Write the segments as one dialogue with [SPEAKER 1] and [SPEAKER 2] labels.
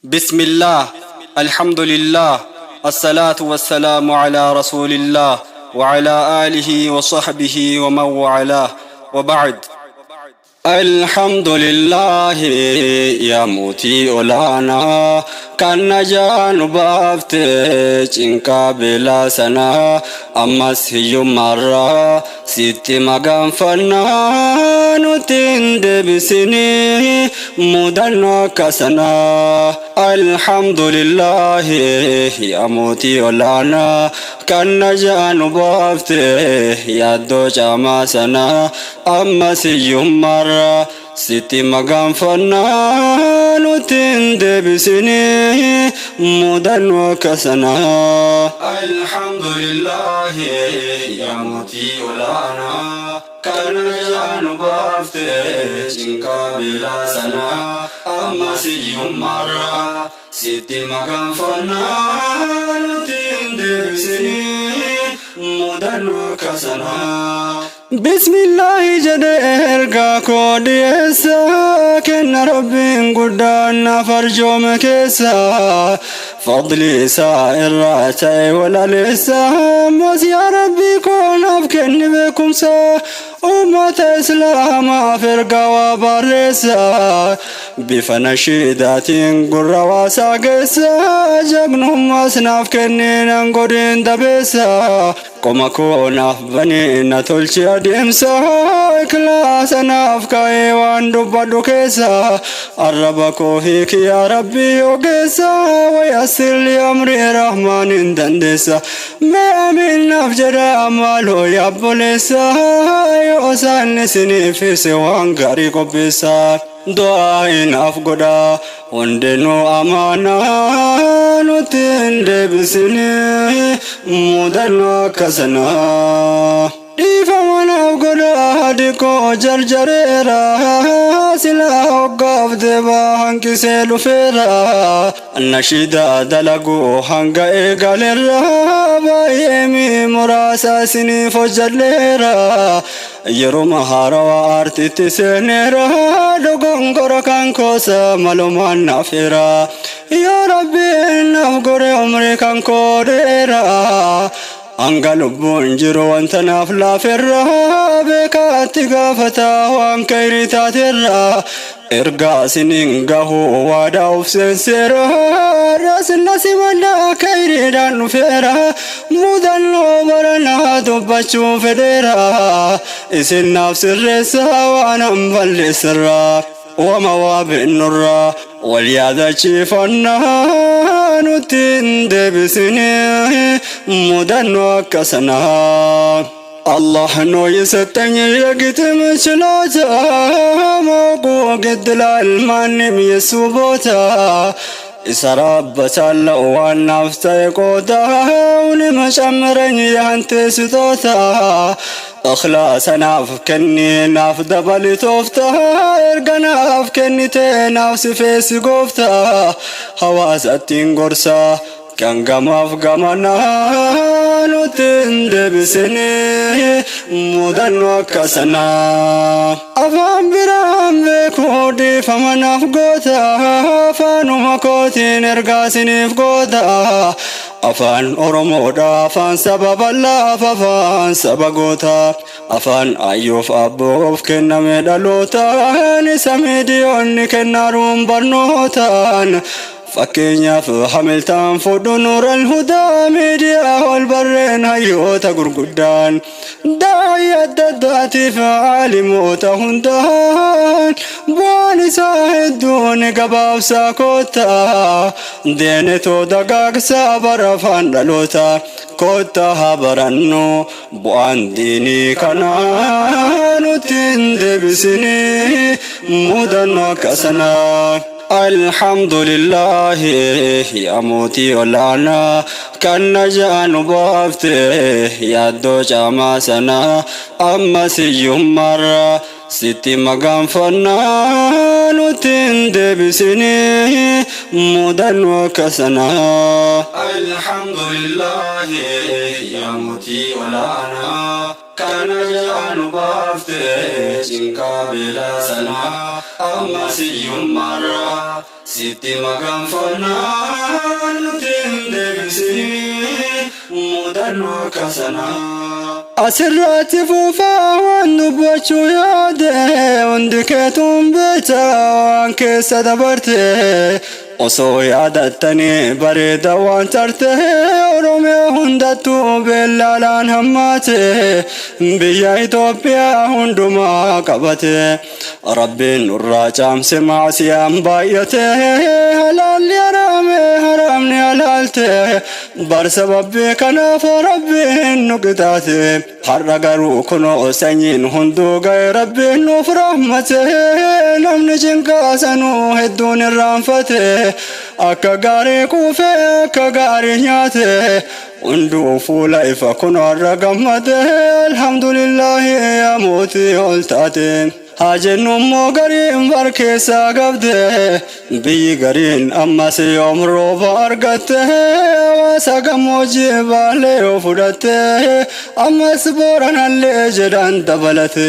[SPEAKER 1] بسم الله، الحمد لله، الصلاة والسلام على رسول الله وعلى آله وصحبه ومن والاه، وبعد. الحمد لله يا موتي أولانا كان نجان بافتش إنك بلا سنا أمس هيوم مرة ست مقام فنان تند بسني مدن كسنا. الحمد لله يا موتي أولانا كان نجان بافتش يا دو جما سنا أمس هيوم مرة ستي مقام فنان تند بسني مدن وكسنا. الحمد لله يا موتي ولانا كان جان بافتش بلا سنا أما سيوم مرة ستي مقام فنان تند بسني مدن وكسنا. بسم الله جدير كوديسا كن ربي قدانا فرجوم كيسا فضلي سائر راتي ولا لسام وس يا ربي كون أفكن بكم سا أمة إسلام فرقة وبرسا بفنشيدات قرى وساقسا جبنهم أصناف كنين نقودين دبسا كما كونا بنينا تلشي أديمسا إكلاس نافكاي واندوبادو كيسا الربكو هيك يا ربي وقسا ويسر لي أمري رحمن دندسا ما من نفجر أمالو يا بوليسا يوسان سني في سوان غاري كوبيسا دعاين أفقدا وندنو أمانا نتند بسني مدن كسنا. إفهم أفقدا ديكو جرجريرا سلا وقف دبا هنكي سيلو فيرا النشيدة دلقو هنگا إيقاليرا بايمي مراسا سني فجليرا يرو مهارا وارتي تسنيرا دوغن غرقان كوسا ملومان نافيرا يا ربي نفقر عمري كان كوريرا أنقلبون جرو أنت نافلا فرا بكاتي غافتا وانكيري تاترا إرقا سنينغه واداو سنسيرا راس الناس ملا كيري دانو فيرا مودن وبرنا دبچو فديرا إسن نفس الرسا وانا مبالي سرا ومواب النرا والياد شيفنا نتند بسني مدن وكسنا. الله نو يستني يقتم شلاتا موقو قد العلمان يسوبوتا إسرابت اللو النفس يقوتا ونمشمرن يهنت ستوتا أخلاص نافكني ناف دبل توفتا إرقنا أفكني تناف سفيس قوفتا حواساتين قرصا كان قماف قمنا نتند بسني مدن وكسنا. أفهم برام بكودي فمن أفقوتا فانو مكوتين إرقاسني فقوتا أفان أرمودا أفان سبب الله ففان سبقوتا أفان أيوف أبوف كنا مدلوتا نسميديون كنا روم برنوتا فكينيا في حملتان فودو نور الهدى ميديا والبرين هيوتا قرقودان داعي الدداتي فعالي موتا هندان بواني ساهدوني قباب ساكوتا دينتو دقاق سابر فاندلوتا كوتا هبرنو بوان ديني كنانو تند بسني مدن كسنا. الحمد لله يا موتي ولانا كان نجان بافتح يا دو جما سنا أما سيوم مرة ستي مقام فنان تند بسني مدن وكسنا. الحمد لله يا موتي ولانا kana jaanu baafte cinqaa beelaa sanaa amma siyyummaarra sitti maganfannaa nuti hin deebisini mudannoo akka sanaa. Asirratti fufaa waan dubbachuu yaade hundi keetuun beekta waan keessa dabarte osoo yaadattanii bareeda waan tarte Oromiyaa hundattuu beellaalaan hammaate biyya Itoophiyaa hundumaa qabate Rabbiin nurraa caamse maasiyaan baay'ate halaalli haraame haraamni halaalte bar sababbii kanaaf Rabbiin nu qixaate har'a garuu kunoo sanyiin hunduu ga'e Rabbiin nuuf rahmate namni cinqaasanuu hedduun irraanfate akka gaarii kuufee akka gaarii nyaate hunduu fuula ifa kunoo har'a gammade alhamdulillahi yaa mootii ol taate. Hajennummoo gariin bar keessaa qabde biyyi gariin ammas yoom rooba argatte hawaasa gammoojjii baalee yoo fudhatte ammas booranallee jedhan dabalate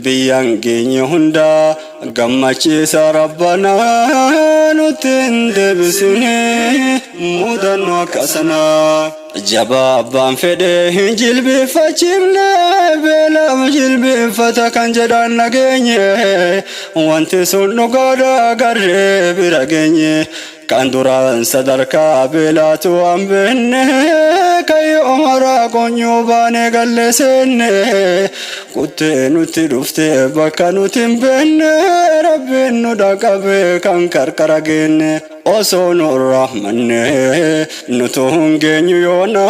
[SPEAKER 1] biyyaan geenye hundaa gammachiisa rabbanaa nutti hin deebisine mudannoo akka sanaa. Jabaa abbaan fedhe hin jilbeeffachiifne beelaaf jilbeeffata kan jedhan nageenye wanti sun dhugaadha garree bira geenye kan duraan sadarkaa beelaatu waan beenne kayyoo maraa qonyoo baanee galle seenne kuttee nutti dhufte bakka nuti hin beenne Rabbiin nu dhaqabe kan qarqara geenne osoo nu rahmanne nutu hin geenyu yoona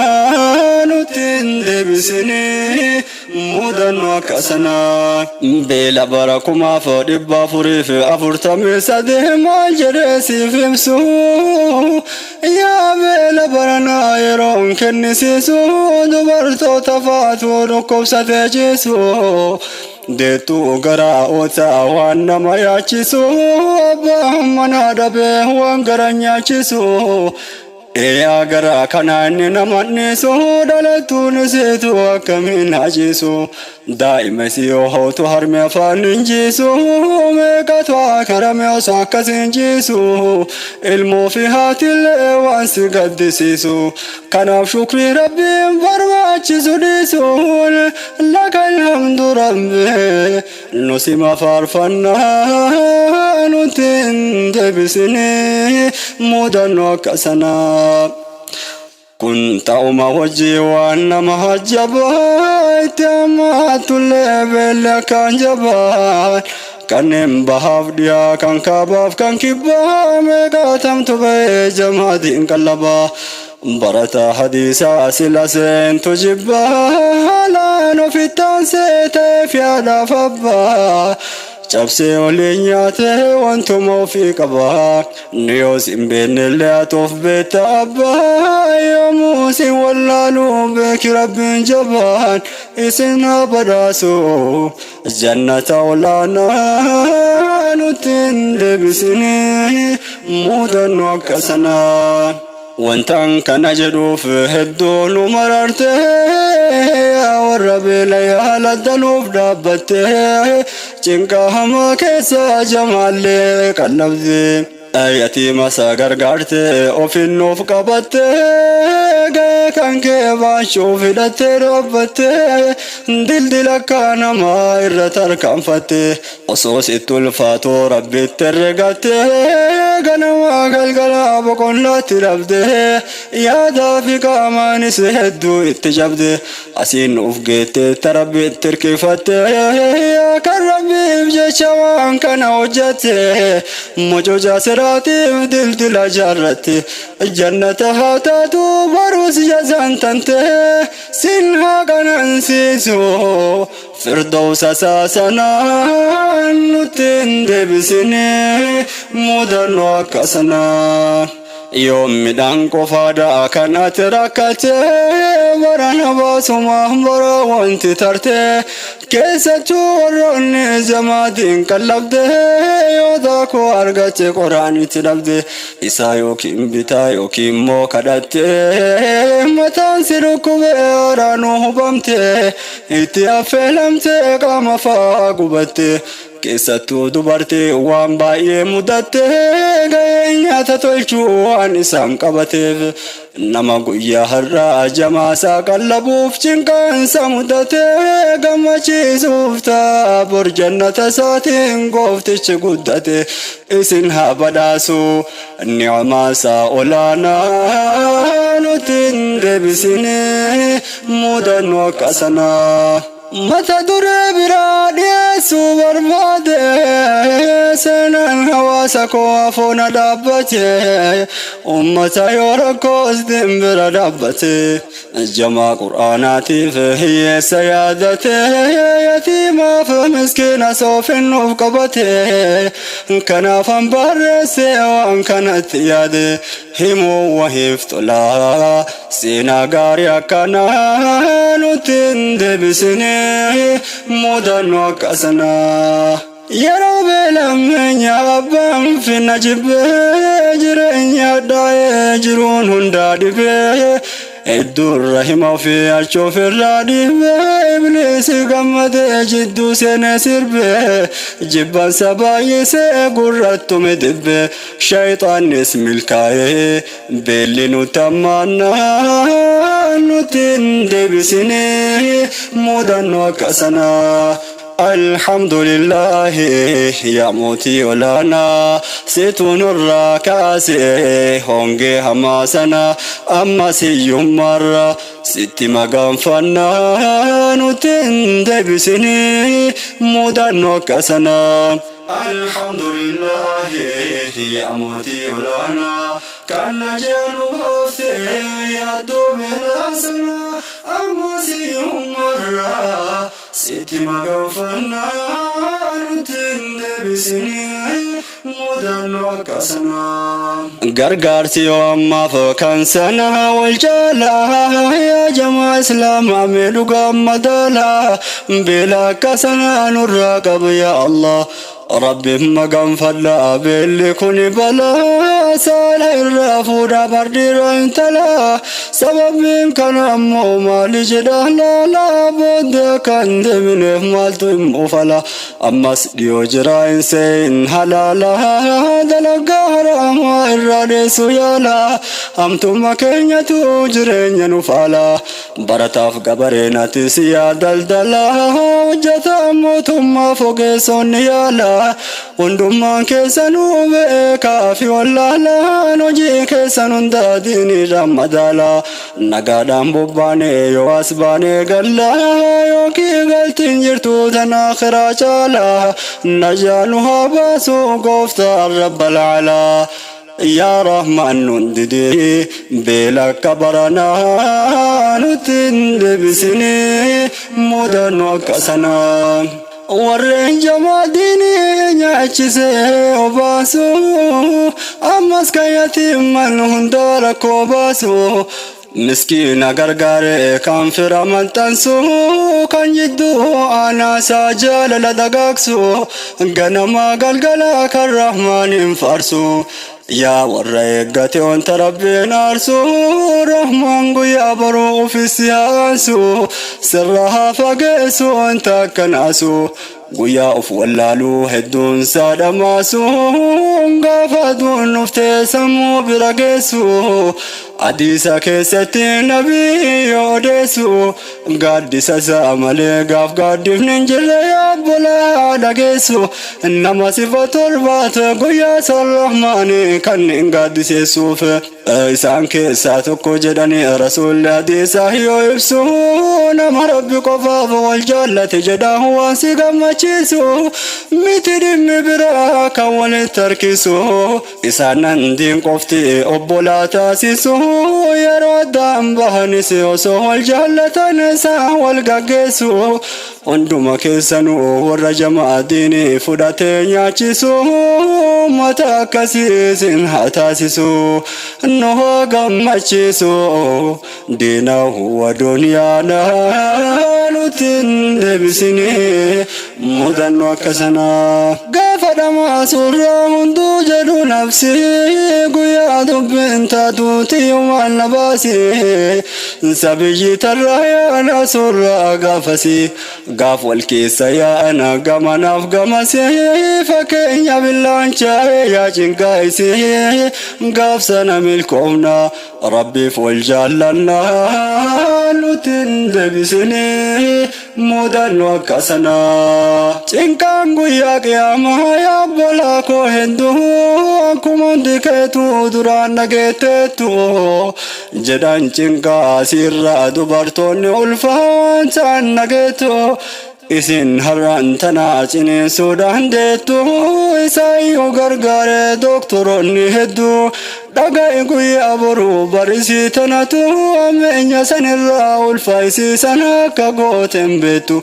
[SPEAKER 1] nuti hin deebisine mudannoo akka sanaa. Beela bara 1443 maal jedhee siif himsu yaa beela baranaa yeroon kennisiisu dubartoota faatu dhukkubsatee ciisu deettuu garaa ootaa waan nama yaachisu abbaan manaa dhabee waan gara nyaachisu eeyaa garaa kanaa inni namannisu dhalattuun isiitu akkamiin hajiisu daa'ima isii yoo hootu harmi afaan injiisu meeqatu akarame osoo akkas injiisu ilmoo fi haatillee waan si gaddisiisu kanaaf shukrii rabbiin barbaachisu dhiisuun laka alhamdu rabbi nu sima faarfannaa nuti hin deebisine mudannoo akka sanaa. Kun ta'uma hojii waan nama hajjabaa itti hammaatullee beelli akkaan jabaa kanneen bahaaf dhiyaa kan kaabaaf kan kibbaa meeqaatamtu ba'ee jamaatiin qallabaa barataa hadiisaa sila seentu jibbaa haalaan ofittaan seeteef yaadaaf abbaa cabsee olii nyaate wantuma ofii qabaa ni yoos hin beennellee atoof beetta abbaa yoomuu isin wallaaluu beeki rabbiin jabaan isin haa badhaasu jannata olaanaa nutti hin deebisine mudannoo akka sanaa. Wantaan kana jedhuuf hedduu nu mararte warra beela yaaladdanuuf dhaabbatte cinqaa hamaa keessa jamaallee qannabde yatiima isaa gargaarte ofinnuuf qabatte ga'ee kan kee baachuu hidhatte dhaabbatte dildila akka namaa irra tarkaanfatte osoo sitti ulfaatu rabbitti herregatte ganama galgalaa boqonnaatti dhabde yaadaa fi qaamaanis hedduu itti jabde asiin nuuf geette tarabbiitti hirkifatte kan rabbiif jecha waan kana hojjette mucucaa siraatiif dildila jaarratte jannata haa taatu barus jazaan tante sin haa qanansiisu firdawsa saasanaan nutti hin deebisine mudannoo akka sanaa. يوم مدان قفادا كانت راكتي ورنا باسما برا وانت ترتي كيسة ورني زمادين قلبده يوداكو أرغت قرآن تلبده إسا يوكيم بتا يوكيم مو كدت متان سركو بيرانو بمته إتيا فلمته قام فاقبته كيسة دبرتي وان باي مدته غينيات تلچو عن إسام قبته نما قويا هرّا جماسا قلبوف چنكان سمدته غمچي سوفتا بر جنة ساتين قوفتش قدته اسنها بداسو نعما ساولانا نتن دبسني مدن وكسنا متى دري برادي سوبر مادي سنن هواسكو وفونا دابتي أمتا يوركوز دمبر دابتي جمع قرآناتي فهي سيادتي يتيما فمسكين سوف النفقبتي كان فنبرسي وان كانت يادي همو وهفت لا سينا غاريا كانا نتن دبسني مدن وكسنا يا رب لمن يا أبا في النجب جرين يا داي جرون هندادب الدور رحمه في أشوف الرادي إبليس قمد جدو سنسير به جبان سباي سيقررت مدب شيطان اسم الكاي بلي نتمنى نتن دبسني مدن وكسنا الحمد لله يا موتي ولنا ستون الراكاسي هونجي هماسنا أما سيوم مرة ستي مقام فنان تندبسني مدن وكسنا الحمد لله يا موتي ولنا كان جانو يا دوم الأسنا أما سيوم مرة ستي مغفرنا تندبسني مدن وكسنا غرغرتي وما فكان سنة والجلا يا جماعة إسلام عملوا قمدلا بلا كسنا نراقب يا الله ربي مقام فلا باللي كوني بلا سالة الرافورة بردير انتلا سبب كان أمو مالي جدالا لا بود كان دمنه مالتو مفلا أما سديو جرائن سين حلالا دلقا حراما إرادي سيالا أمتو مكينيا تجرين ينفالا برطاف قبرين تسيا دلدلا وجتا موتما فوق سونيالا وندمان كيسانو بكافي والله نوجي كيسانو داديني رمضالا نقادام بوباني يو أسباني قلا يوكي قلتين جرتو تناخرا جالا نجانوها باسو قفتا رب العلا يا رحمن ننددي بلا كبرنا نتندبسني مدن وكسنا ورين جماديني نعجزي وباسو أمس كياتي من هندار كوباسو مسكين غرغر كان في رمضان تنسو كان يدو أنا ساجل لدقاكسو غنما غلغلا كالرحمن فارسو يا ورقتي وانت ربي نارسو رحمن قوي برو في السياسو سرها فقسو انت كناسو قويا أف واللالو هدون سادة ماسو قافدون نفتي سمو برقسو عديسا كيستي نبي يودسو قادسا سامالي قاف قادف ننجل يا بلا دقسو إنما صفة البات قويا سالرحمن كان قادسي سوف إسان كيساتكو جدني رسول عديسا هيو يبسو نما ربي قفاف والجالة جدا هو سيقام چیسو میتریم برا کول ترکیسو ایسان دین قفتی ابولا تاسیسو yeroo addaan bahanis osoo wal jaallatan isaa wal gaggeessu hunduma keessanuu warra jamaa diinii fudhatee nyaachisu mata akkasiisin haa taasisu nu haa gammachiisu diina huwa duniyaana nutin deebisine mudannoo akkasana gaafa dhamaa surraa hunduu jedhu nafsi guyyaa dubbiin taatuuti waan na baasi sabiyyi tarraa yaana surraa gaafasi gaaf wal keessa yaana gamanaaf gamasi fakkeenya billaanchaa yaa cinqaayisi gaaf sana milkoomna rabbiif wal jaallanna nutin deebisine mudannoo akkasana cinqaan guyyaa qiyaamaa yaa bolaa koo hedduu akkuma hundi keetu duraan dhageetteettu jedhan cinqaa sirraa dubartoonni ulfaa waan ta'an dhageettu isin har'aan tanaa ciniinsuudhaan deettu isaayyuu gargaare doktoroonni hedduu dhaga'i guyyaa boruu barisii tanatu ammeenya sanirraa ulfaayisiisan akka gooten beektu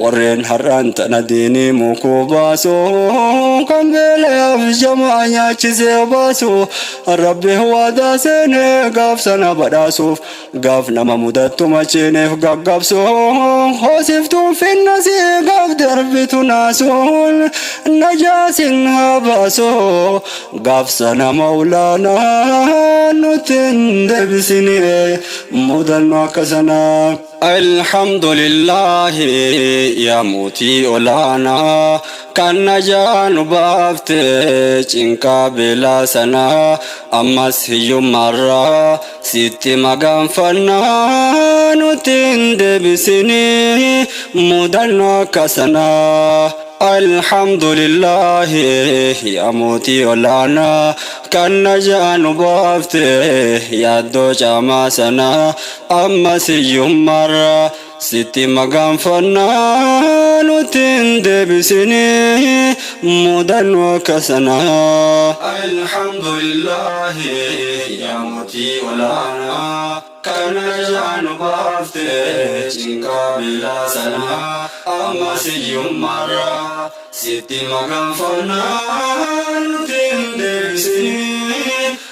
[SPEAKER 1] warreen har'aan tana diinii mukuu baasu kan beelaaf jamaa nyaachisee baasu rabbi waadaa seenee gaaf sana badhaasuuf gaaf nama mudattu machiineef gaggabsu hoosiftuun finnasi gaaf darbitu naasuun najaasin haa baasu gaaf sana mawlaanaa nutin deebisine mudannoo akkasana alhamdulillahi yaa mootii olaanaa kan najaanu baafte cinqaa beelaa sana ammas hiyyummaarraa sitti magaanfannaa nutin deebisine mudannoo akkasana alhamdulillahi yaa mootii olaanaa kan najaanu baafte yaaddoo caamaa sana ammas hiyyummaarraa sitti magaanfannaa nutin deebisine mudannoo akkasana alhamdulillahi yaa mootii olaanaa kan najaanu baafte cinqaa beelaa sana ammas hiyyummaarraa sitti magaanfannaa nutin deebisine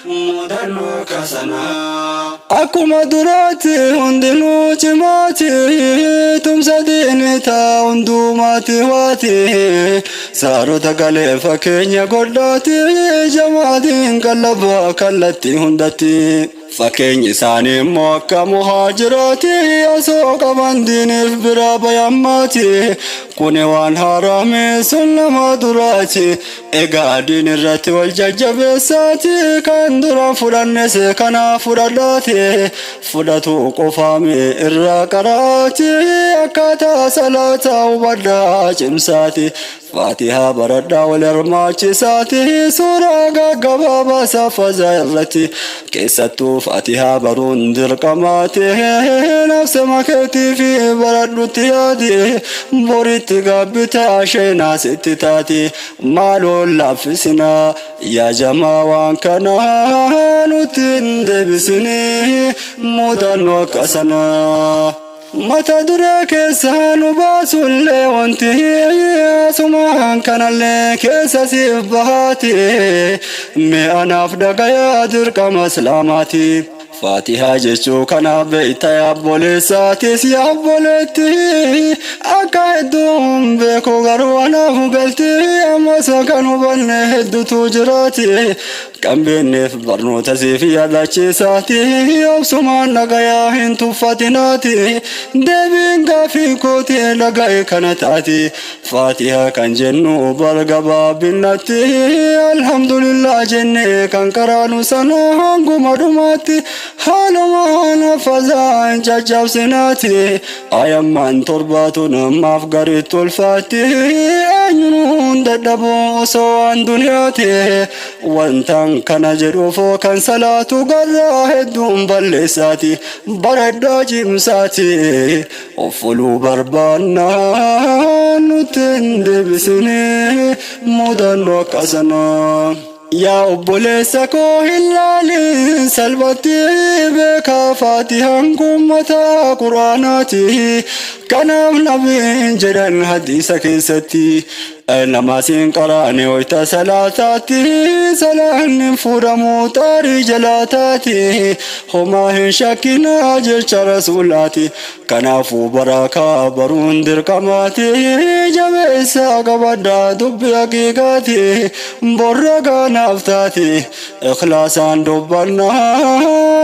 [SPEAKER 1] mudannoo akkasana akkuma duraatti hundinuu cimaati tumsa diinii taa hundumaati waati saarota galee fakkeenya godhaati jamaatiin qallaba kallatti hundatti fakkeenyi isaanii immoo akka muhaajiraati osoo qaban diiniif biraa bayammaati kuni waan haraame sun nama duraati egaa diin irratti wal jajjabeessaati kan dura fudhannes kana fudhadhaati fudhatu qofaame irraa qaraati akkaataa salaataa hubadhaa cimsaati فاتحة بردا والرماچساتي سورة غغبابا سافزا التي كيستو فاتحة برون درقماتي نفس مكتي في برد تيادي بوريت غبتا شينا ستتاتي مالو لافسنا يا جماعة كنا نتن دبسني مدن وكسنا mata dura keessa nu baasullee wanti sumaan kanallee keessa siif bahaati mee anaaf dhagayaa dirqama islaamaati faatihaa jechuu kanaaf beeyta yaabboleessaatis yaabboleetti akka hedduun beeku garuu anaaf galti ammas kan hubanne hedduutu jiraati kan beekneef barnoota siif yaadachiisaati obsumaan dhagayaa hin tuffatinaati deebiin gaafii kooti dhaga'e kana taati faatihaa kan jennu bargabaabinnatti alhamdulillah jenne kan qaraanu sana hanguma dhumaatti haalumaan fazaan caccabsinaati ayammaan torbaatu namaaf gariitti ulfaatti eenyuun dadhaboo osoo waan duniyaati wantaan kana jedhuuf kan salaatu garraa hedduun balleessaati baradhaa cimsaati offoluu barbaannaa nutin deebisine mudannoo akkasana يا أبوليسا كو هلالي سلبتي بك فاتحانكم متى قرآناتي كنام نبي جرن حديثك ستي نماسين قراني ويتا صلاتاتي سلام فرمو تاري جلاتاتي هما هن شكنا جرش رسولاتي كنافو براكا برون دركماتي جبسا قبدا دب حقيقاتي برقا نفتاتي إخلاصا دبنا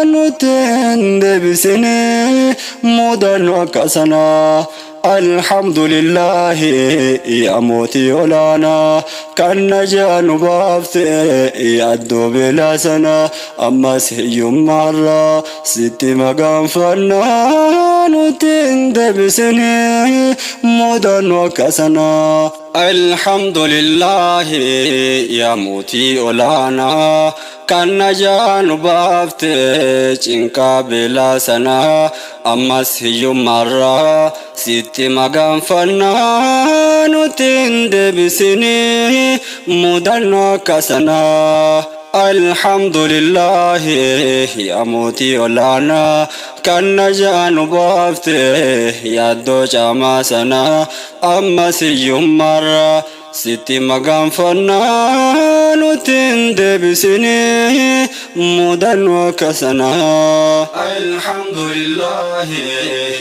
[SPEAKER 1] نتن دبسني مدن وكسنا الحمد لله يا موتي ولانا كان نجان بافت يعدو بلا سنة أما سيوم مرة ستي مقام فنان تندبسني مدن وكسنا الحمد لله يا موتي ولانا كان نجان بافت جنكا بلا سنة أما سيوم مرة ستي مقام فنان تندبسني مدن وكسنا الحمد لله يا موتي ولانا كان نجان بافت يادو جاما سنا أما سيوم مرة ستي مقام فنان تندبسني مدن وكسنا الحمد لله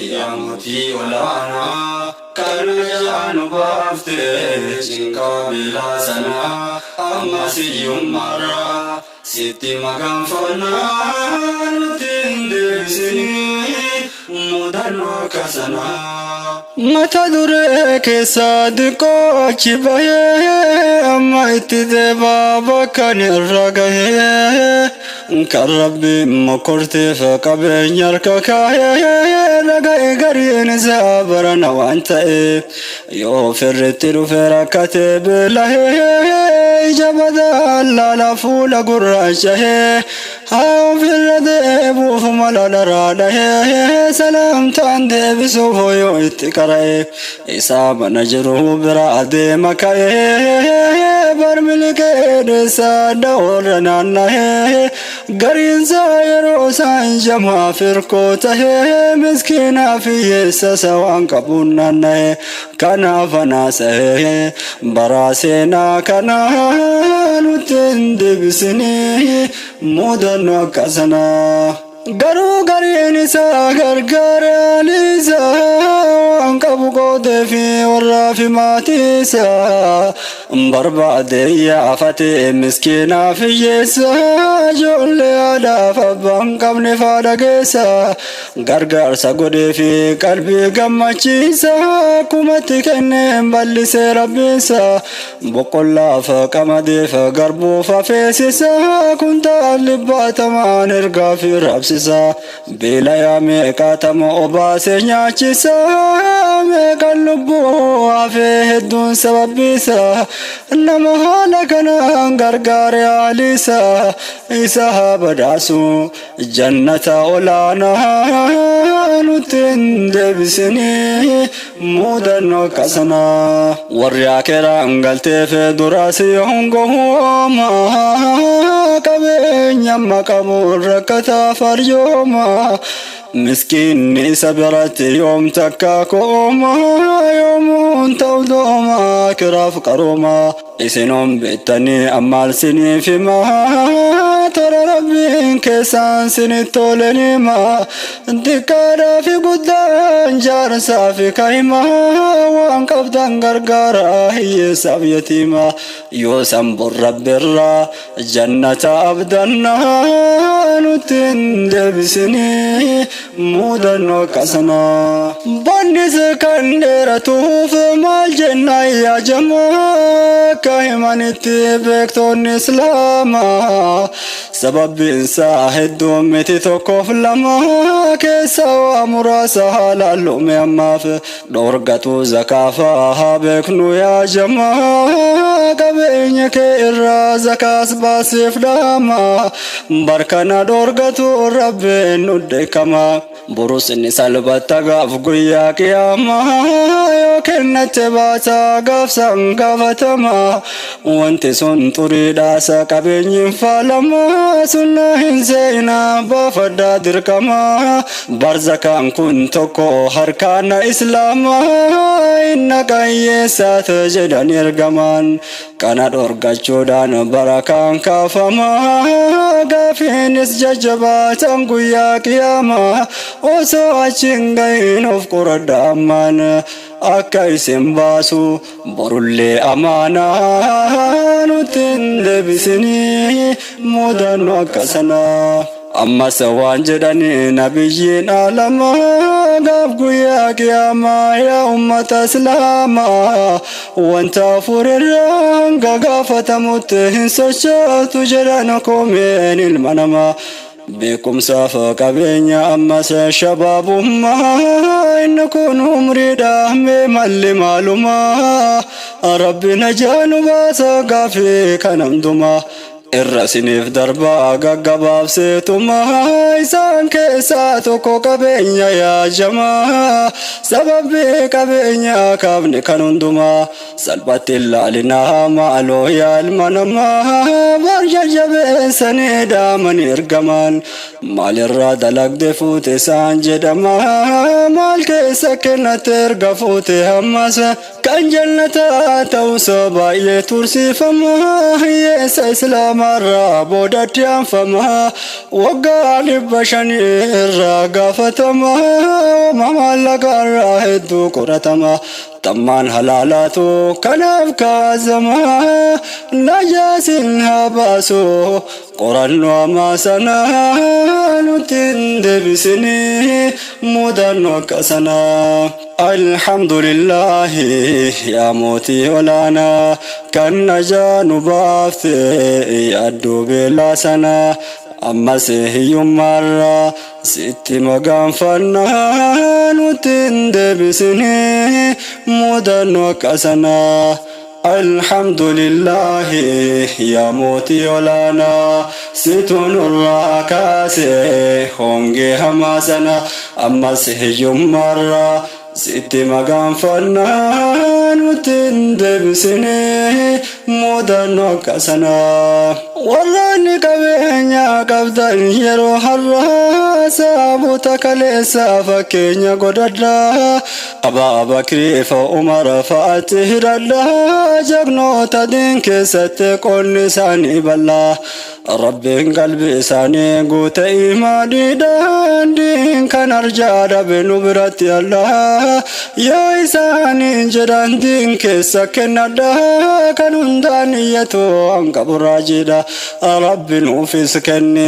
[SPEAKER 1] يا موتي ولانا كان نجان بافت جنكا بلا سنا أما سيوم مرة ستي مقام فنان تندبسني مدن وكسنا متى درك صادقو چباye أما اتده بابا كان الرقاye كربي مكرت فقبل يركاكاye لقاي قرين زابرنا وانت يو فرت رفركت بله جبدا لا فول قراشه هاو فرد ابو فمال راده سلام تاند بسوف يتكره إصاب نجره براد مكايه برملك رسا دورنا نه قرين زاير وسان جمع فرقوته مسكين في سسوان قبونا نه كنا فناسه براسنا كنا نتندبسني مدن وكسنا غرو غرين سا غرغر لسا انقبو قد في ورا في ماتيسا برباد يا فتي مسكينة في يسا جول على فبان قبل فارقسا غرغر سقود في قلبي قمچيسا كومتك ان بلس ربسا بقول فقمد فغربو ففيسسا كنت لبات ما نرغا في ربس بلا يا ميكاتم أباسي نياچسا ميكالبو أفيه الدون سببسا نما لكنا غرغر عليسا إسا بداسو جنة أولانا نتندبسني مودن وكسنا ورياكرا انغلت في دراسي هنغوما كبين يمكبو ركتا فريوما مسكين سبرت يوم تكاكوما يوم تودوما كراف قروما اسنهم بيتني أمال سني فيما ترى ربي كيسان سني تولني ما دكارا في قدان جار سافي كايما وانقبدان غرغارا هي سابيتيما يوسم برب الرا جنة أبدنا نتندبسني مودن وكسنا بندس كندرة توف مال جنة يا جماعة كايمان تبكتون إسلاما سبب إنسان دومتي توقف لما كسوا مراسها للوم يما في دورقة زكافة بكنو يا جماعة كبينك إرى زكاس باسف داما بركنا دورقة ربي ندكما borus inni salphata gaaf guyyaa qiyaamaa yoo kennate baata gaafsan gaafatama wanti sun xuriidhaasa qabeenyiin faalama sunna hin seena baafadhaa dirqama barzakaan kun tokko harkaana islaamaa inna qayyeessaata jedhan ergamaan kana dhorgachuudhaan barakaan kaafama gaafiinis jajjabaatan guyyaa qiyaamaa osoo achiin gahin of qoradha ammaan akka isin baasu borullee amaanaa nutti hin deebisinii mudannoo akkasanaa ammas waan jedhani nabiyyiin alamaa gaaf guyyaa qiyaamaa yaa ummata islaamaa wanta afurirraan gagaafatamutti hin sochootu jedhan koomeen ilma namaa beekumsaaf qabeenya ammas shabaabummaa inni kun umriidha mee malli maalumaa rabbi najaanu baasa gaafii kan hundumaa irra siniif darbaa gaggabaabseetuma isaan keessaa tokko qabeenya yaajamaa sababbii qabeenya kaafne kan hundumaa salphatti ilaalinaa maaloo yaa ilma namaa barjajjabeessanii daamanii ergamaan maalirraa dalagde fuute isaan jedhama maal keessa kennate erga fuute ammas kan jannataa ta'uusa baay'ee tursiifama hiyyeessa islaamarraa boodatti aanfama waggaa 500 irraa gaafatama mamallaqarraa hedduu qoratama tammaan halaalaatu kanaaf kaazama najaasin haa baasu qorannoo ammaa sanaa nutti hin deebisinii mudannoo akkasanaa alhamdulillahi yaa mootii olaanaa kan najaa nu baafte yaadduu beelaa sanaa ammas hiyyummaarraa sitti magaanfannaa nutti hin deebisinii mudannoo akkasanaa alhamdulillahi yaa mootii olaanaa situn irraa kaase hongee hamaa sana ammas hiyyummaarraa sitti magaanfannaa nutti hin deebisinii mudannoo akkasanaa warraanni qabeenya qabdan yeroo har'aa saabota kaleessaa fakkeenya godhadhaa abaa bakrii fa umara fa'aatti hidhadhaa jagnoota diin keessatti qonni isaanii bal'aa rabbiin qalbii isaanii guute imaaniidhaan diin kan arjaa dhabe nu biratti allaa yoo isaanii jedhan diin keessa kennadhaa kan hundaan iyyatu hanqabu raajiidha rabbi nuufis kenne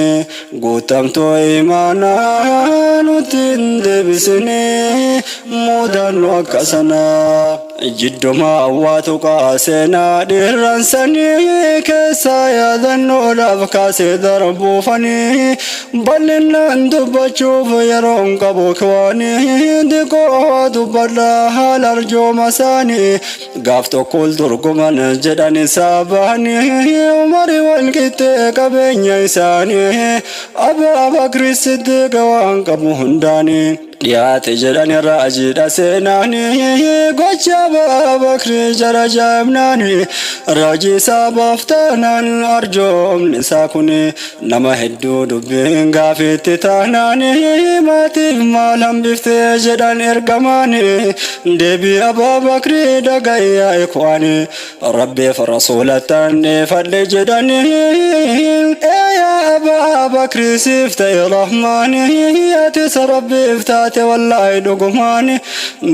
[SPEAKER 1] guutamtuu imaanaa nutti hin deebisinii mudannoo akkasanaa jidduma awwaatu qaaseenaa dhiirransanii keessaa yaadannoodhaaf kaasee darbuufanii bal'inaan dubbachuuf yeroon qabu kiwaanii diqoo dubbadhaa haala arjooma isaanii gaaf tokkol durguman jedhan isaa bahanii umari walqixxee qabeenya isaanii abaa bakrii siddiiqa waan qabu hundaanii dhiyaate jedhan raajiidha seenaanii gocha abaa bakrii jara jaamnaanii raajii isaa baaftaanaan arjoomni isaa kun nama hedduu dubbiin gaafiitti taanaanii maatiif maal hambiftee jedhan ergamaanii deebii abaa bakrii dhagayyaa ikwaanii rabbiif rasuulattaan dheeffadhe jedhanii yaa abaa bakrii siif ta'e rahmaanii atis rabbiif taate wallahi dhugumaani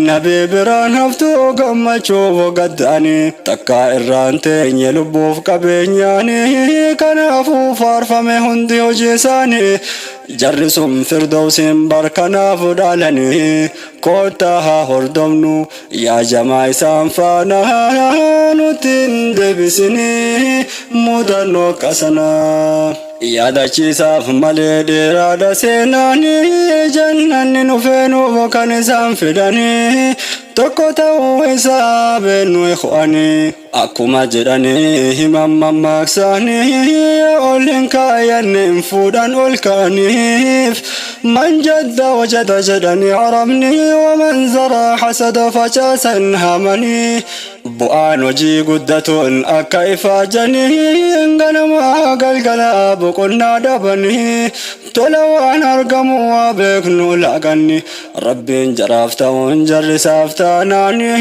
[SPEAKER 1] nabii biraan haftuu gammachuuf gaddaani takkaa irraan teenye lubbuuf qabeenyaani kanaafuu faarfame hundi hojii isaanii jarri sun firdawsiin barkanaaf dhaalanii koottaa haa hordofnu yaa jamaa isaan faana nutti hin deebisinii mudannoo akkasanaa yaadachiisaaf malee dheeraadha seenaanii jannanni nu feenuuf kan isaan fidanii تكوتو حسابن إخواني أكما جراني همم مكساني أولين كاين فودان والكانيف من جد وجد جدني عرمني ومن زرع حسد فجاسا همني بؤان وجي قدة أكيف جني انغنما قلقلا بقلنا دبني تلوان أرقم وبكنو لغني ربي جرافتا ونجر سافتاناني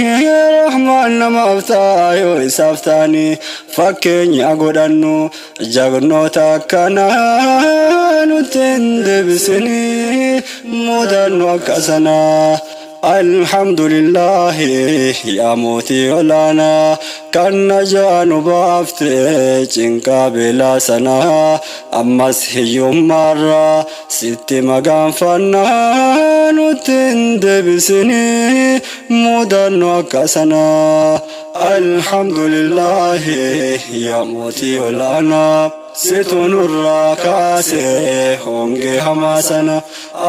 [SPEAKER 1] رحمن نمافتا يوي سافتاني فكين يقودنو جغنو تاكنا نتندبسني مدن وكسنا الحمد لله يا موتي ولانا كان جانو بافتي جنكا بلا سنا أمس هيوم مرة ستي مقام فنان تندبسني مدن وكسنا الحمد لله يا موتي ولانا ستون الراكاسي هونجي حماسنا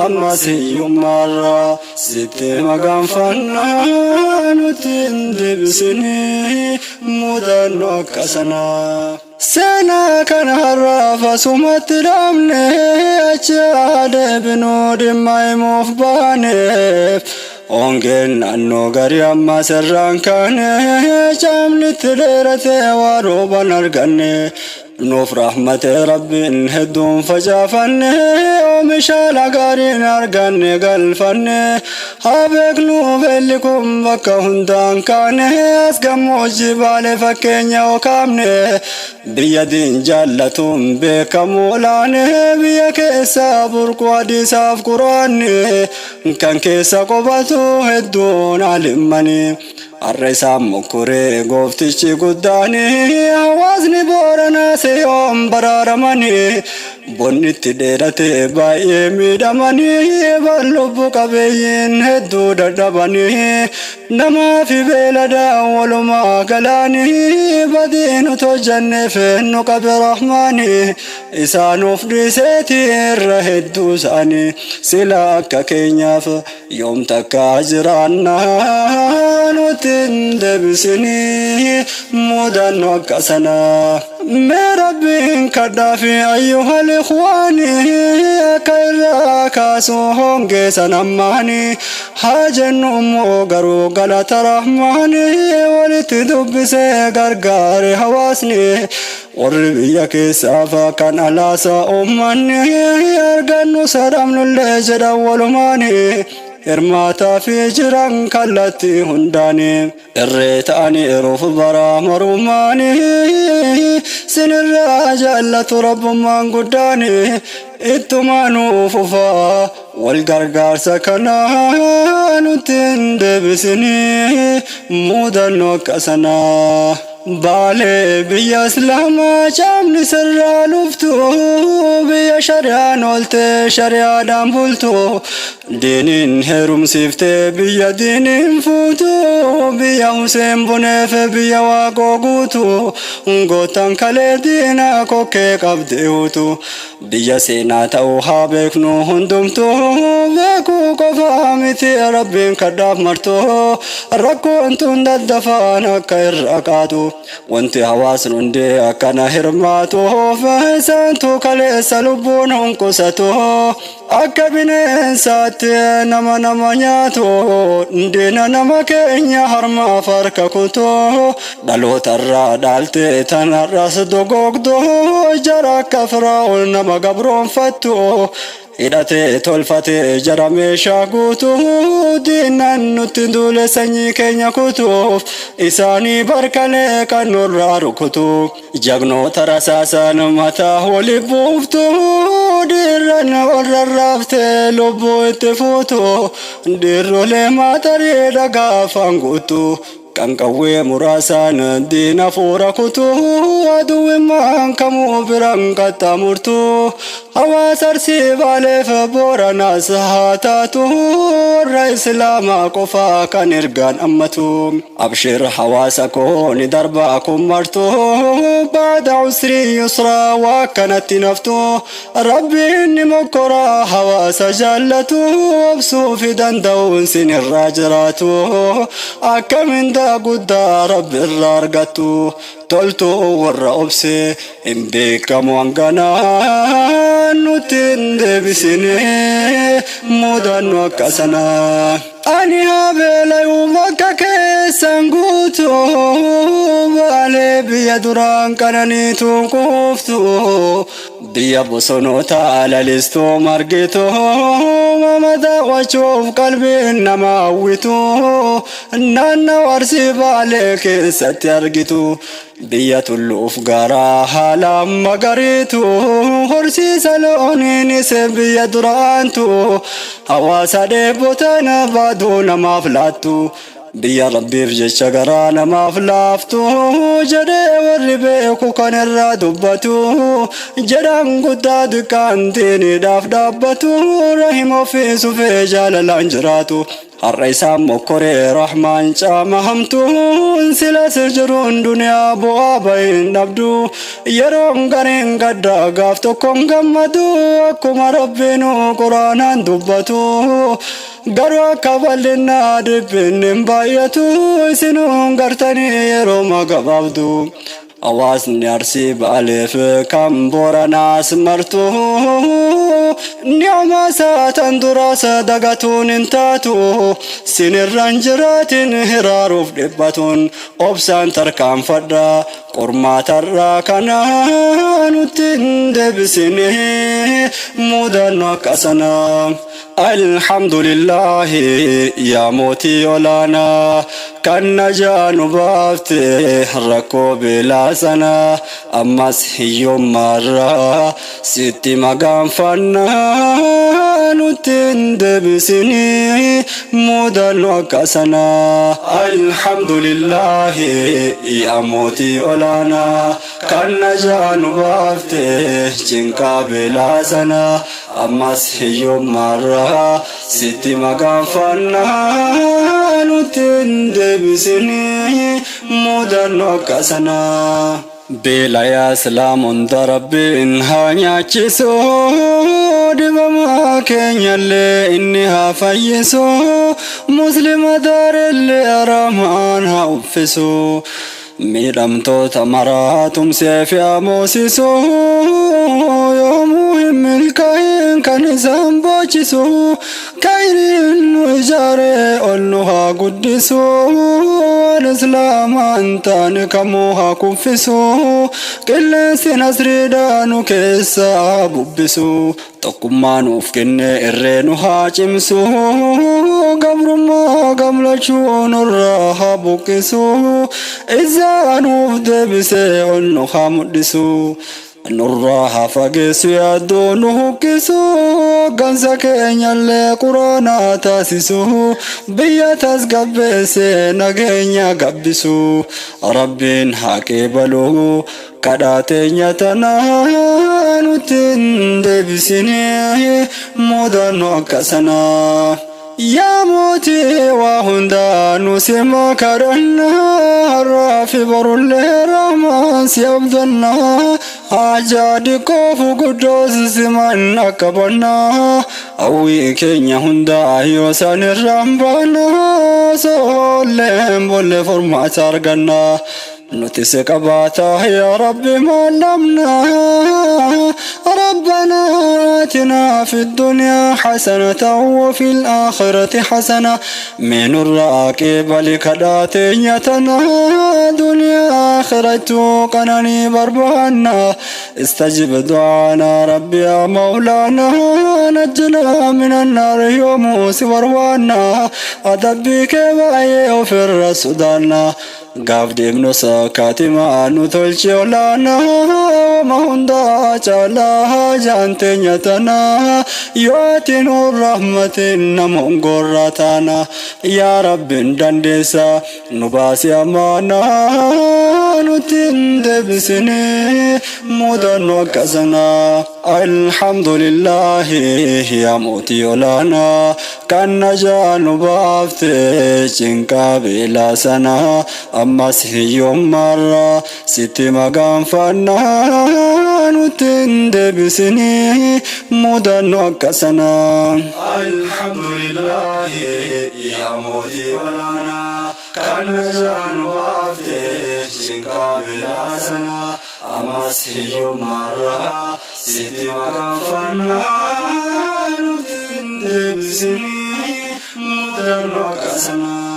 [SPEAKER 1] أما سيوم مرة ستي مقام فنان تندبسني مدن وكسنا سنة كان هرافة سمت الأمن أجاد بنود ما يموف بانف أونجن أنو غري أما سران كان جامل تديرته وروبا نرغني نوف رحمة ربي هدوم فجافني ومشال غارين أرغني قلفني هابك نوفلكم بكا هندان كان أسقم وجبال فكين يوكامني بيدين جالتهم بك مولاني بيا كيسا بركو حديثاف قراني كان كيسا قبطو هدون علمني الرسام مكوري قفتشي قداني وزني بورنا سيوم برارماني بنت ديرتي باي ميدماني بلوبو كبين هدو دردباني نما في بلدا ولما قلاني بدين توجن فينو كبرحماني إسانو فريسيتي الرهدو ساني سلاك كينياف يوم تكاجرانا تندبسني مدن وكسنا مربين كدافي أيها الإخوان كيرا كاسوهم جيسا نماني حاجن أمو غرو غلط رحماني ولتدبس غرغار حواسني وربيا كيسافا كان ألاسا أماني أرغنو سرمن الليجر والماني إرماتا في جران كالتي هنداني الريتاني إروف برا مروماني سن الرجالة رب من قداني اتمانو ففا والغرغار سكنان تندبسني مودن وكسنا بالي بيا اسلاما جامن سر لفتو بيا شريان ولت شريان دامبلتو دينين هرم سيفتي بيا دينين فوتو بيا حسين بنيف بيا واقوقوتو غوتان كالي دينا كوكي قبديوتو بيا سينا توها بيكنو هندمتو بيكو قفامتي ربين كداب مرتو ركو انتون ددفانا كير ركاتو وانتي حواس نندي اكنا هرماتو فهسانتو كالي سلبون هنكساتو اكبين ساتي نما نما نياتو ندينا نما كينيا هرما فرككوتو دالو ترى دالتي تنرس دوغوغدو جرا كفراول نما قبرون فتو إداتي تولفتي جرامي شاقوتو دينا نتدول سني كينيا كوتو إساني بركالي كنور راركوتو جاغنو ترساسا نمتا هولي بوفتو ديران وررافتي لبو اتفوتو ديرو لما تريدا غافانغوتو كانكوي مراسان دينا فورا كوتو ادو مان كمو بران كتا مرتو hawaasa Arsii Booranaas haa taatu warra Islaamaa qofaa kan ergaan ammatu abshir hawaasa koo ni darbaa kun martu baada usrii yusraa waa kanatti naftu rabbiin ni mokkoraa hawaasa jaallatu obsuufi danda'uun sinirraa jiraatu akka mindaa guddaa rabbi irraa argattu toltu warra obse hin beekamu hanganaa nuti hin deebisine mudannoo akkasana ani habeelayuu bakka keessan guutu baalee biyya duraan kananiitu quuftu biyya bosonoota lalistuu margitu mama daawwachuuf qalbiin nama hawwitu naannoo Arsii Baalee keessatti argitu biyya tulluuf garaa haala magariitu horsiisa looniinis biyya duraantu hawaasa dheebotan baaduu namaaf laattu biyya rabbiif jecha garaa namaaf laaftu jedhee warri beeku kan irraa dubbatu jedhan guddaa dukkaan diiniidhaaf dhaabbatu rahim ofii sufee jaalalaan jiraatu har'a isaan mokkoree rahmaan caama hamtuun silas jiruun duniyaa bu'aa bahin dhabdu yeroon gariin gaddaa gaaf tokkoon gammadu akkuma rabbiinu quraanaan dubbatu garuu akka bal'inaa dhibbin hin baay'atu isinuun gartanii yeroo magabaabdu hawaasni Arsii Baaleef kan Booranaas martu ni'uma saatan duraas dagatuun hin taatu sinirraan jiraatin hiraaruuf dhibbatuun obsaan tarkaanfadha qormaatarraa kana nutti hin deebisine mudannoo akkasana alhamdulillah yaa mootii olaanaa kan najaanu baafte rakkoo beelaa sana ammas hiyyummaarraa sitti magaanfannaa nutti hin deebisine mudannoo akkasana alhamdulillah yaa mootii olaanaa kan najaanu baafte cinqaa beelaa sana ammas hiyyummaarraa sitti magaanfannaa nutti hin deebisine mudannoo akkasana beela yaa islaamuun darabbiin haa nyaachisu dhibamaa keenyallee inni haa fayyisu muslima daarillee aramaan haa uffisu miidhamtoota maraa tumsee fi amoosisu yoomuu hin milkaa'in kan isaan boochisu kayriin nu ijaaree ol nu haa guddisu islaamaan taane kamuu haa kuffisu qilleensi nasriidhaa nu keessaa bubbisu tokkummaa nuuf kennee irree nu haa cimsu gabrummaa gamlachuu nurraa haa buqqisu izzaa nuuf deebisee ol nu haa mudhisu nurraa haa fageessu yaaddoo nu hukkisu gansa keenyallee quraanaa taasisu biyya tasgabbeessee nageenya gabbisu rabbiin haa qeebalu kadhaa teenya tanaa nutti hin deebisine mudannoo akkasana yaa mootii waa hundaa nu si makadhannaa har'aa fi borullee rahmaan si abdannaa haajaa dhiqqoof guddoos siman akka bannaa hawwii keenya hundaa yoo san irraan baanaa soolleen bolle furmaata argannaa nuti si qabaataa yaa rabbi maalamna ربنا آتنا في الدنيا حسنة وفي الآخرة حسنة من الراكب لكداتيتنا دنيا آخرة قناني بربانا استجب دعانا ربي يا مولانا نجنا من النار يوم سوروانا أدبك بأي وفر سودانا gaaf deemnu sakkaatimaa nu tolche olaanaa wama hundaa caalaa jaanteenya tanaa yoo ati nuun rahmatiin namoon gorraa taana yaa rabbiin dandeessa nu baasi amaanaa nuti hin deebisine mudannoo akkasanaa الحمد لله يا موتي ولانا كان نجان بافتشين بلا سنة أما يوم مرة ستي مقام فنان وتند بسني مدن وكسنا الحمد لله يا موتي ولانا كان نجان بافتشين بلا سنة أما يوم مرة ستي مقام فنان وتند بسني مدن وكسنا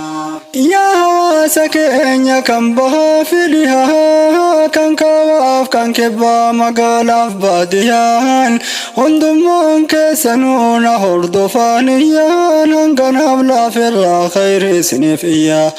[SPEAKER 1] يا سكينيا كم بافلها كان كواف كان كبا مقالاف باديان هندمون كسنون هردفانيان هنقن هبلا في خير سنفيا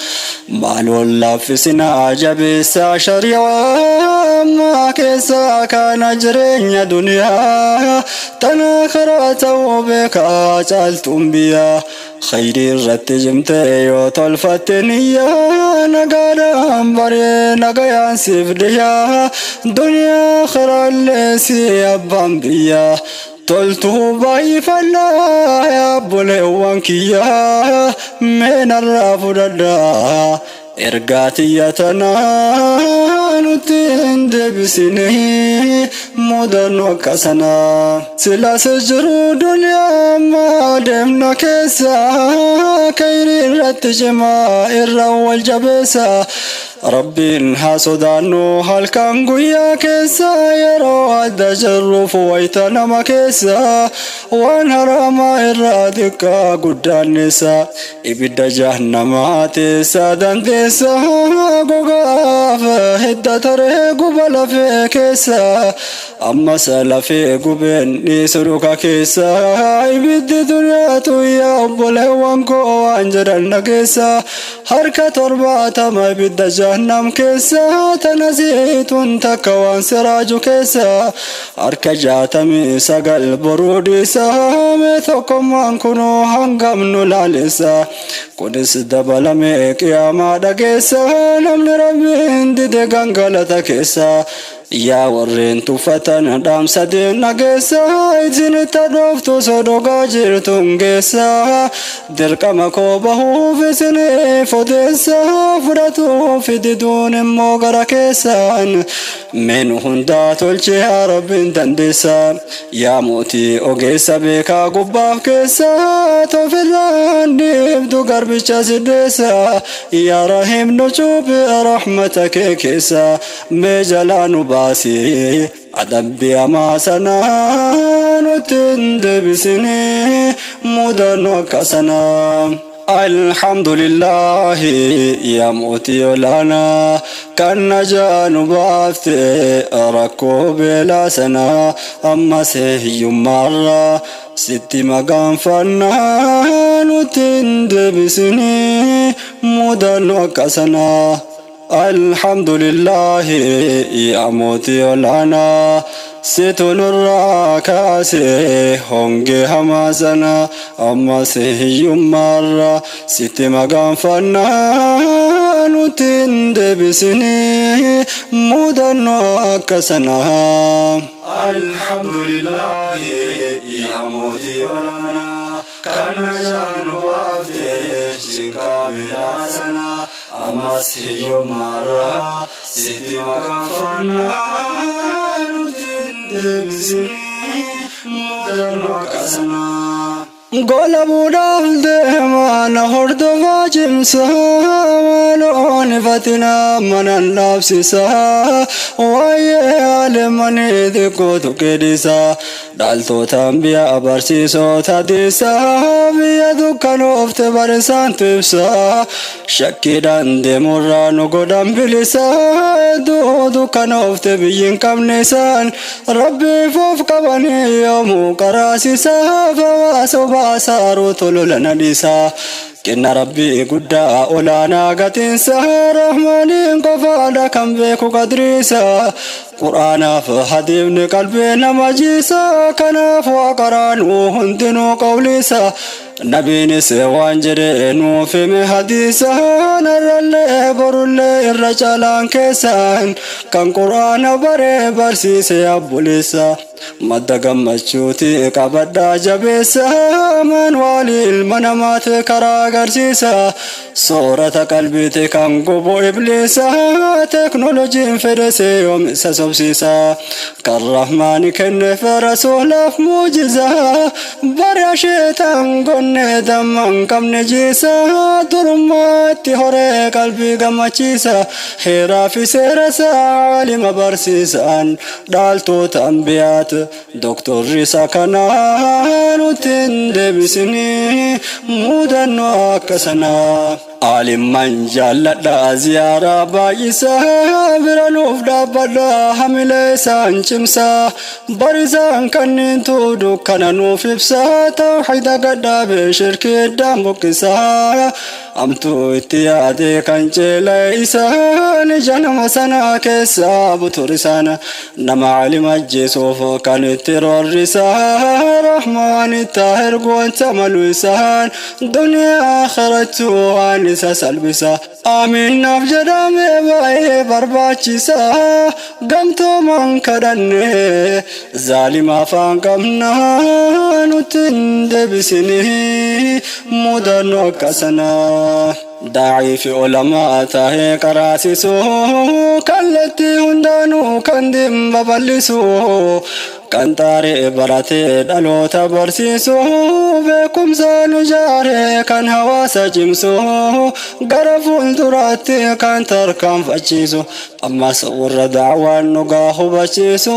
[SPEAKER 1] مالو الله في سنة عجب شريعا ما كسا كان جرين دنيا تناخرته بك أجلتم بيا خير الرت جمتي طلفتنيا نقالام بري نقيان سفديا دنيا خير الليسي أبان بيا تلتو باي فلا يا بولي وانكيا من الرافد إرقاتي يتنان تند بسنه مدن وكسنا سلا سجرو دنيا ما دمنا كيسا كير رتجما إرى والجبسا ربين حسدانو هل كان قويا كيسا يرو الدجر فويتنا ما كيسا وانهر ما إرادك قدان نسا إبدا جهنم تيسا دان تيسا قوغاف هدى ترهق بلا في كيسا أما سلا في قبين نسروك كيسا إبدا دنيا تويا أبوله وانكو وانجرن كيسا حركة تربات ما إبدا جهنم كيسا تنزيت تكوان سراج كيسا أركجات ميسا قلب روديسا ميثوكم وانكنو هنغم نلاليسا كنس دبل ميك يا مادا كيسا نمل ربين دي غنغلتا كيسا يا ورين تفتن دام سدين نغيسا إذن تدوفتو صدوغا جيرتون غيسا دركا مكوبهو في سنة فوديسا فراتو في دون موغرا كيسان من هندا تولشي ربين دندسا يا موتي اوغيسا بيكا قباف كيسا توفلان ديبدو غربيشا سدسا يا رحيم نجوب رحمتك كيسا مجلانو باسي أدب ما سنان وتند بسني مدن وكسنا الحمد لله يا موتي لنا كان نجان باث ركوب لا سنا أما سهي مرة ستي مقام فنان وتند بسني مدن وكسنا الحمد لله يا موتي لنا ستون الراكاسي هونجي هماسنا أما سهي مرة ستي مقام فنان وتند بسني مدن وكسنا الحمد لله يا موتي لنا كان جان وافتش كاملا سنا أما سهي مرة ستي مقام فنان وتند بسني مدن وكسنا قلبوا دهما نهرد فاجمسا ولون فتنا من النفس سا ويا من ذكو تكدسا دالتو تنبيا برسيسو تدسا بيدك نوفت برسان تبسا شكي داندي مرانو قدام بلسا دودو كنوفت بيين كم نسان ربي فوف كباني يومو كراسيسا فواسو باسارو طلو لنا ديسا كنا ربي قدا أولانا قتنسا رحمانين قفادا كم بيكو قدريسا قرآن فهديبن قلبنا مجيسا كنا فوقرانو هندنو قوليسا نبيني سوان جرينو في مهديسان الرلي برلي الرجالان كيسان كان قرآن بري برسيسي أبو لسا مدى قمتشوتي قبدا جبسا من والي المنامات كراغر سيسا صورة قلبي كان قبو إبليسا تكنولوجي فرسي يوم سسوسيسا كالرحمن كن فرسول موجزا بريا شيطان قن دمان كم نجيسا درماتي هوري قلبي قمتشيسا حيرا في سيرسا عالم برسيسان دالتو تنبيات دكتور ريسا كانانو تندبسني مودن وكسنا عالم من جلد زيارة بايسا برانوف دابدا حملي سانشمسا برزان كنين تودو كانانو فيبسا توحيدا قدا بشركة داموكسا أمتو اتيادي كانجي ليسا نجانا مسانا كيسا بطورسانا نما علم الجيسوف كان التروريسا رحمن التاهر قوان تملوسان دنيا آخرتو عانسا سلبسا آمين نفجدا مباي برباچيسا قمتو من كدني ظالما فانقمنا نتندبسني مدن وكسنا داعي في علماء تاهي كراسيسو كالتي هندانو كندم ببلسو كانتاري براتي دالو تبرسيسو بكم سانو جاري كان هواسا جمسو غرفون دراتي كان تركم فجيسو أما سور دعوان نقاهو بچيسو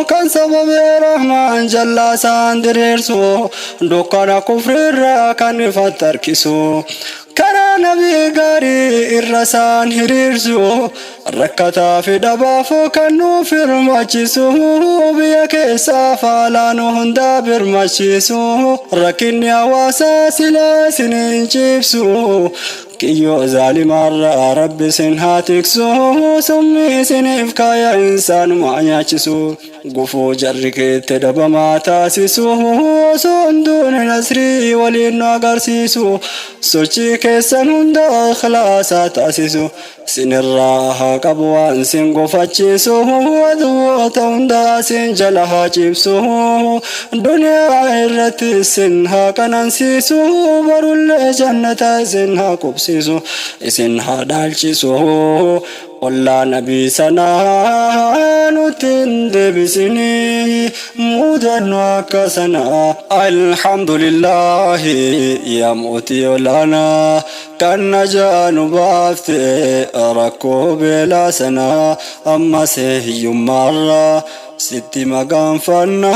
[SPEAKER 1] كان سبب رحمن جلا ساندريرسو دوكانا كفر كان فتركسو كرا نبي غاري الرسان هريرسو ركتا في دبافو كانو فرماچيسو بيك سافالانو هندا برماچيسو ركني واسا سلا سنين جيبسو كيو ظالم رب سنهاتكسو سمي سنفكا يا إنسان معياچسو قفو جرك تدب ما تاسسو سندون نسري ولينو غرسيسو سوچي كيسن هندا خلاصا تاسسو سن الراحة قبوان سن قفاچسو ودوات هندا سن جلها جيبسو دنيا عرت سنها كننسيسو برول جنة سنها قبسيسو سنها دالچسو والله نبي سنا نتندبسني مودن وكسنا الحمد لله يا موتي لنا كان نجان بافت ركو بلا سنا أما سهي مرة ستي مقام فنا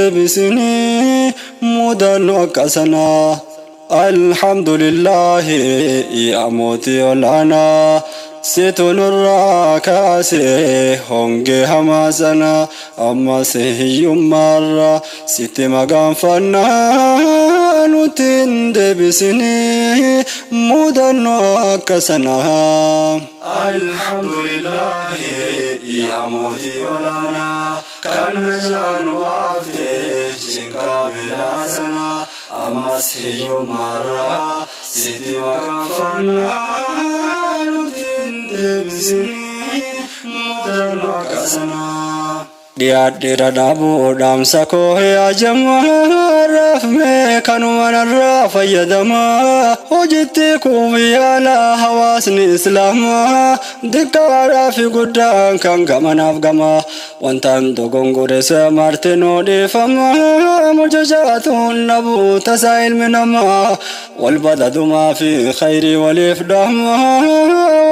[SPEAKER 1] نتندبسني مودن وكسنا الحمد لله يا موتي لنا ستون الراكاسي هونجي هماسنا أما سهي مرة ستي مقام فنان تندبسني مودن وكسنا الحمد لله يا موتي لنا كان جان وافي شنكا بلاسنا أما سهي مرة ستي مقام فنان تندبسني مودن وكسنا ديادير دابو دامسا كوهي أجمع رفمي كانوا من الرف يدما وجدتي كومي على حواسني إسلاما دكارا في قدام كان كمان أفقما وانتان دوغنغوري سمارتنو دي فما مججات النبو تسائل منما والبدد ما في خير والإفدام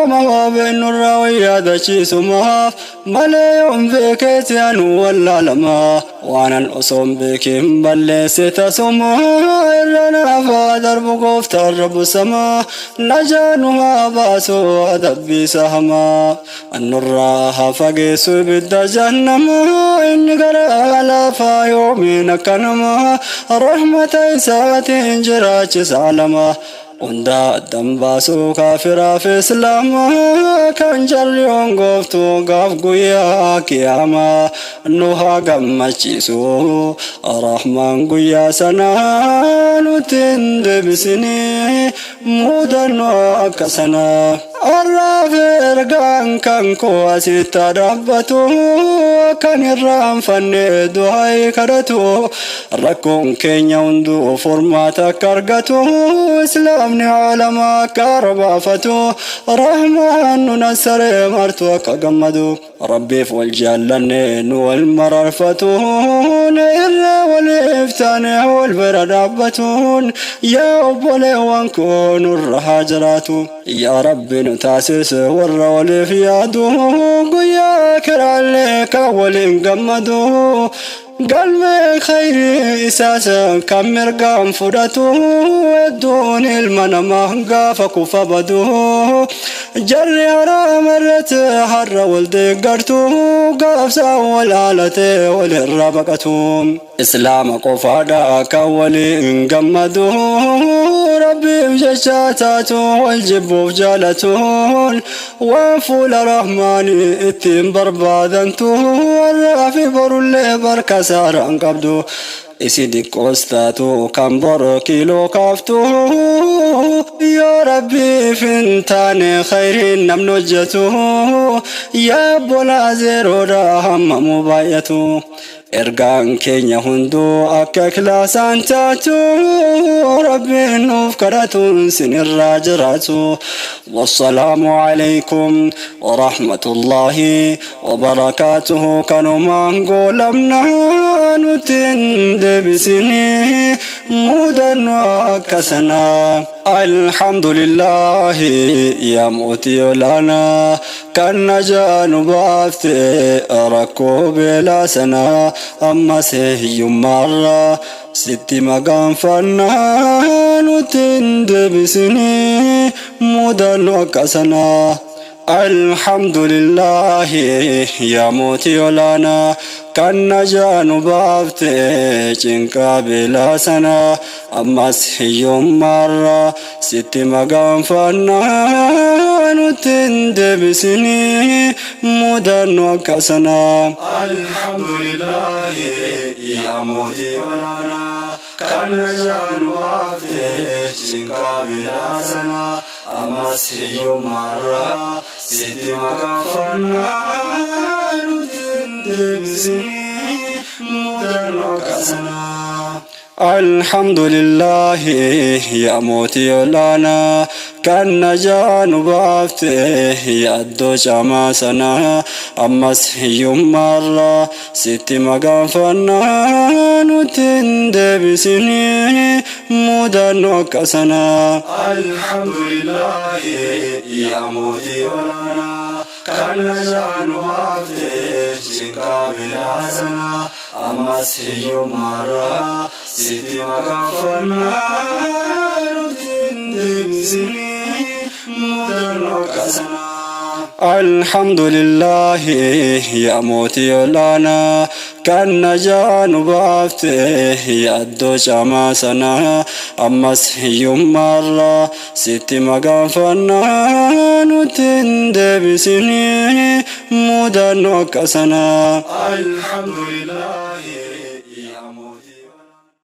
[SPEAKER 1] وما بين الراوية دشي سماف مليون بكيتيان ولا لما وانا الأصوم بكيم بل ستسمى إرنا فادر بقفت الرب سما نجانها باسو أدبي سهما النراها فقيس بد جهنم إن قرأ فيومين كنما رحمة ساعة جراج سالما hunda dambaasu kafiraa fi islaamaa kan jarri hongoftu gaaf guyyaa kiyaamaa nu haa gammachiisu rahmaan guyyaa sanaa nutin deebisini mudannoo akka sanaa arraaf ergaan kan koo asitti dhaabbatu kan irraanfanne du'aa kadhatu rakkoon keenya hunduu furmaata akka argatu islaamni alamaa akka arbaafatu rahmaan nu nasaree martu akka gammadu rabbiif wal jaallanne nu wal mararfatu irra waliif taane wal bira dhaabbatuun yaa obboleewwan koo nurra haa jiraatu yaa rabbi nu taasise warra waliif yaadu guyyaa kiraallee kan waliin gammadu galmee khayrii isaasa kan mirgaan fudhatu hedduun ilma namaa gaafa kufa badu jarri haraamarratti har'a wal deeggartu gaafsa wal haalate walirra baqatu islaama qofaadha kan waliin gammadu rabbiif jecha taatu wal jibbuuf jaalatuun waan fuula rahmaanii ittiin barbaadantu warraa fi borullee barka saaraan qabdu isi diqqoos taatu kan boro kiiloo kaaftu yaa rabbiif hin taane khayriin namni hojjetu yaa bolaa zeeroodha hammamu baay'atu ergaan keenya hunduu akka kilaasaan taatu rabbiin nuuf kadhatuun sinirraa jiraatu wassalaamu alaykum warahmatullaahi wabarakaatuhu kanumaan goolamnaa nutin deebisini mudannoo akka sanaa alhamdulillahi yaa mootii olaanaa kan najaa nu baafte rakkoo beelaa sanaa ammas hiyyummaarra sitti magaanfannaa nutin deebisini mudannoo akka sanaa alhamdulillahi yaa mootii olaanaa kan najaa nu baafte cinqaa beelaa sanaa ammas hiyyummaarra sitti magaanfannaa nutin deebisini mudannoo akka sanaa alhamdulillahi yaa mootii olaanaa kan najaa nu baafte cinqaa beelaa sanaa ammas hiyyummaarra sitti magaanfannaa nutin deebisini mudannoo akka sanaa alhamdulillahi yaa mootii olaanaa kan najaa nu baafte yaaddoo camaa sanaa ammas hiyyummaarra sitti magaanfannaa nutin deebisini mudannoo akka sanaa alhamdulillahi yaa mootii olaanaa kan najaa nu baafte cinqaa beelaa sanaa ammas hiyyummaarra sitti magaanfannaa nutin deebisini mudannoo akka sanaa alhamdulillahi yaa mootii olaanaa kan najaa nu baafte yaaddoo camaa sanaa ammas hiyyummaarra sitti magaanfannaa nutin deebisini mudannoo akka sanaa alhamdulillahi